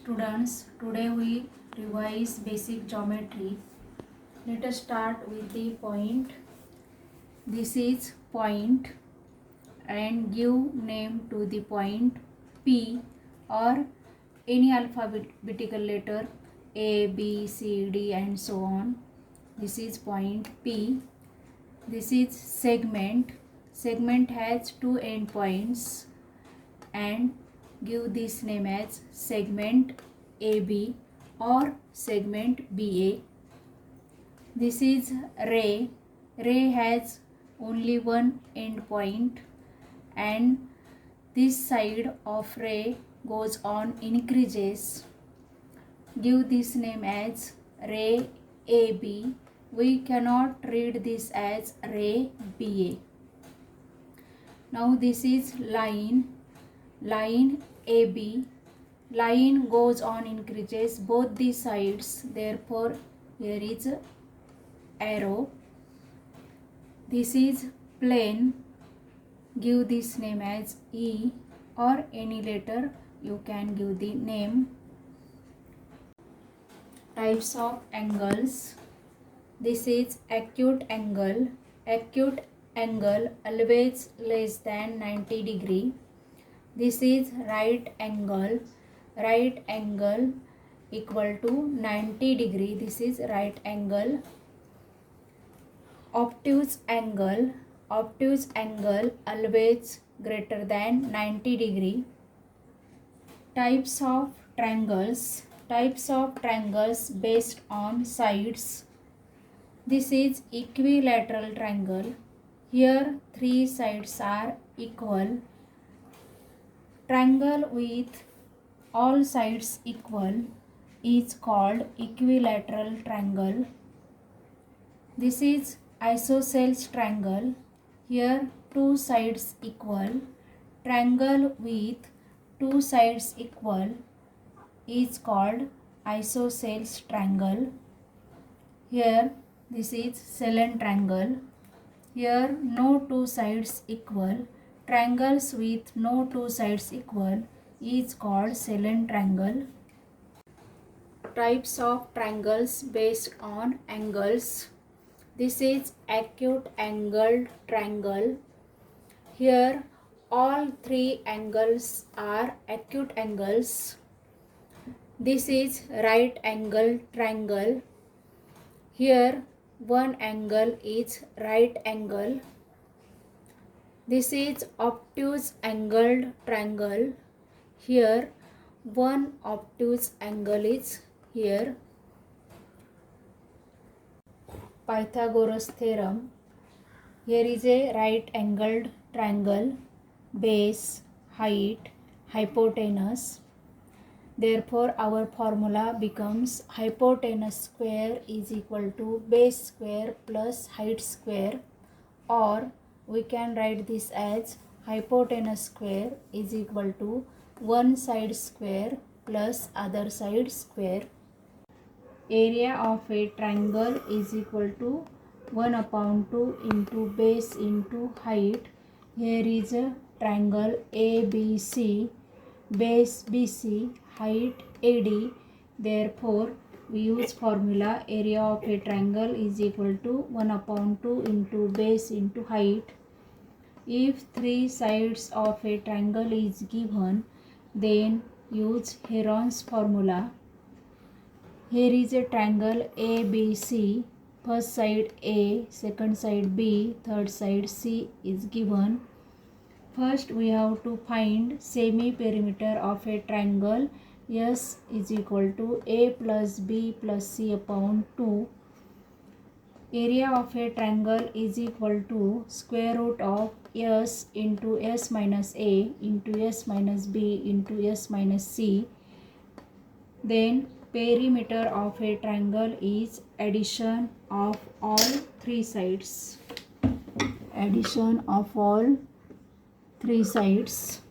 students, today we revise basic geometry. Let us start with the point. This is point and give name to the point P or any alphabetical letter A, B, C, D and so on. This is point P. This is segment. Segment has two endpoints and give this name as segment AB or segment BA. This is ray. Ray has only one end point and this side of ray goes on increases. Give this name as ray AB. We cannot read this as ray BA. Now this is line AB. Line goes on increases both the sides, therefore here is arrow. This is plane. Give this name as E or any letter you can give the name. Types of angles. This is acute angle. Acute angle always less than 90 degree. This is right angle. Right angle equal to 90 degree. This is right angle. Obtuse angle. Obtuse angle always greater than 90 degree. Types of triangles. Types of triangles based on sides. This is equilateral triangle. Here three sides are equal. Triangle with all sides equal is called equilateral triangle. This is isosceles triangle. Here two sides equal. Triangle with two sides equal is called isosceles triangle. Here this is Sellen triangle. Here no two sides equal. Triangles with no two sides equal is called Sellen triangle. Types of triangles based on angles. This is acute angled triangle. Here all three angles are acute angles. This is right angle triangle. Here one angle is right angle. This is obtuse angled triangle. Here one obtuse angle is here. Pythagoras theorem. Here is a right angled triangle. Base, height, hypotenuse. Therefore our formula becomes hypotenuse square is equal to base square plus height square, or we can write this as hypotenuse square is equal to one side square plus other side square. Area of a triangle is equal to 1/2 into base into height. Here is a triangle ABC, base BC, height AD. Therefore we use formula area of a triangle is equal to 1/2 into base into height. If three sides of a triangle is given, then use Heron's formula. Here is a triangle ABC. First side A, second side B, third side C is given. First we have to find semi-perimeter of a triangle. S is equal to A plus B plus C upon 2. Area of a triangle is equal to square root of S into S minus A into S minus B into S minus C. Then perimeter of a triangle is addition of all three sides. Addition of all three sides.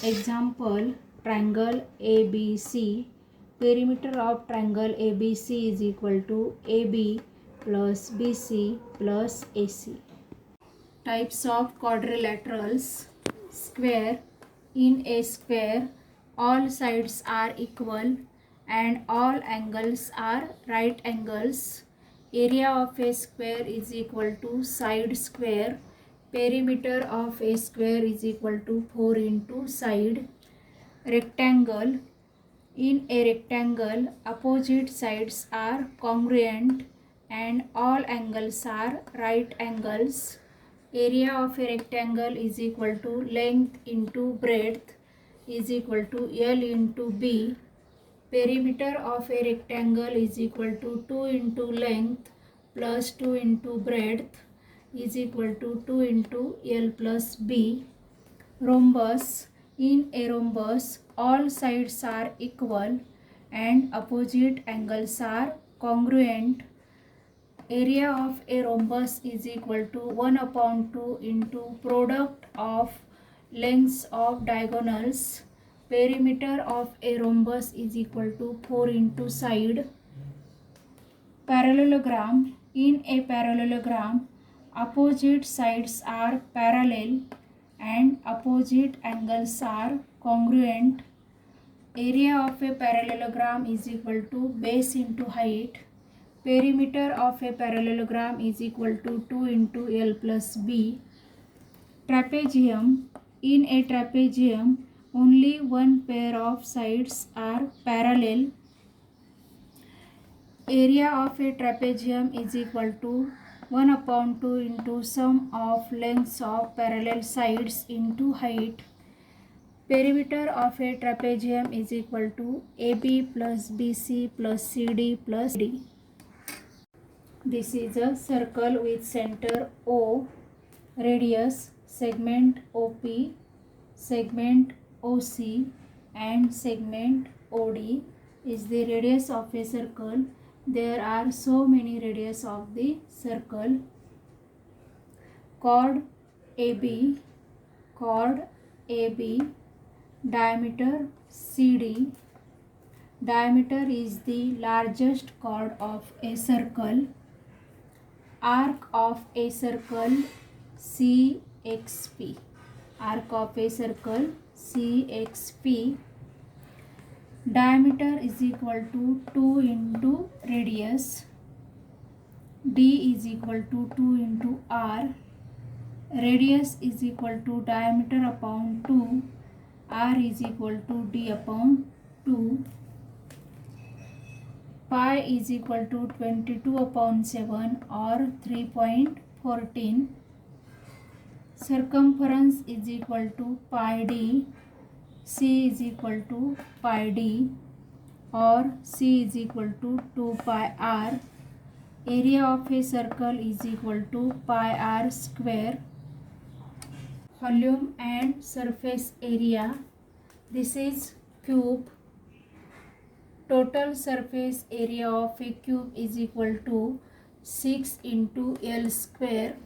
Example, triangle ABC. Perimeter of triangle ABC is equal to AB plus BC plus AC. Types of quadrilaterals. Square. In a square, all sides are equal and all angles are right angles. Area of a square is equal to side square. Perimeter of a square is equal to 4 into side. Rectangle. In a rectangle, opposite sides are congruent and all angles are right angles. Area of a rectangle is equal to length into breadth is equal to L into B. Perimeter of a rectangle is equal to 2 into length plus 2 into breadth is equal to 2 into L plus B. Rhombus. In a rhombus, all sides are equal and opposite angles are congruent. Area of a rhombus is equal to 1 upon 2 into product of lengths of diagonals. Perimeter of a rhombus is equal to 4 into side. Parallelogram. In a parallelogram, opposite sides are parallel and opposite angles are congruent. Area of a parallelogram is equal to base into height. Perimeter of a parallelogram is equal to 2 into L plus B. Trapezium. In a trapezium, only one pair of sides are parallel. Area of a trapezium is equal to 1 upon 2 into sum of lengths of parallel sides into height. Perimeter of a trapezium is equal to AB plus BC plus CD plus D. This is a circle with center O, radius, segment OP, segment OC and segment OD is the radius of a circle. There are so many radius of the circle. Chord AB, diameter CD. Diameter is the largest chord of a circle. Arc of a circle CXP. Arc of a circle CXP. Diameter is equal to 2 into radius. D is equal to 2 into R. Radius is equal to diameter upon 2. R is equal to D upon 2. Pi is equal to 22 upon 7 or 3.14. Circumference is equal to pi d. C is equal to pi d or C is equal to 2 pi r. Area of a circle is equal to pi r square. Volume and surface area. This is cube. Total surface area of a cube is equal to 6 into L square.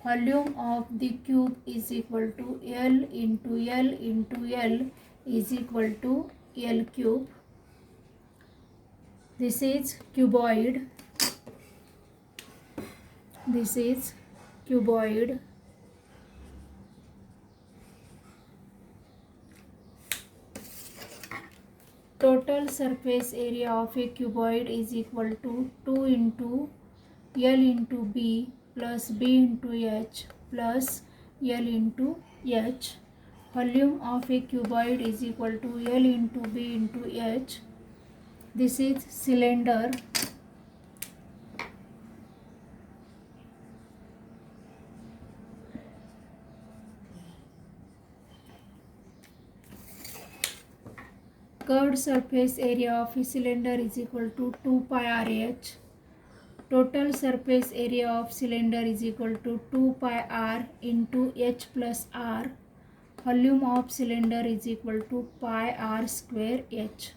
Volume of the cube is equal to L into L into L is equal to L cube. This is cuboid. This is cuboid. Total surface area of a cuboid is equal to 2 into L into B plus B into H plus L into H. Volume of a cuboid is equal to L into B into H. This is cylinder. Curved surface area of a cylinder is equal to 2 pi RH. Total surface area of cylinder is equal to 2 pi r into H plus r. Volume of cylinder is equal to pi r square H.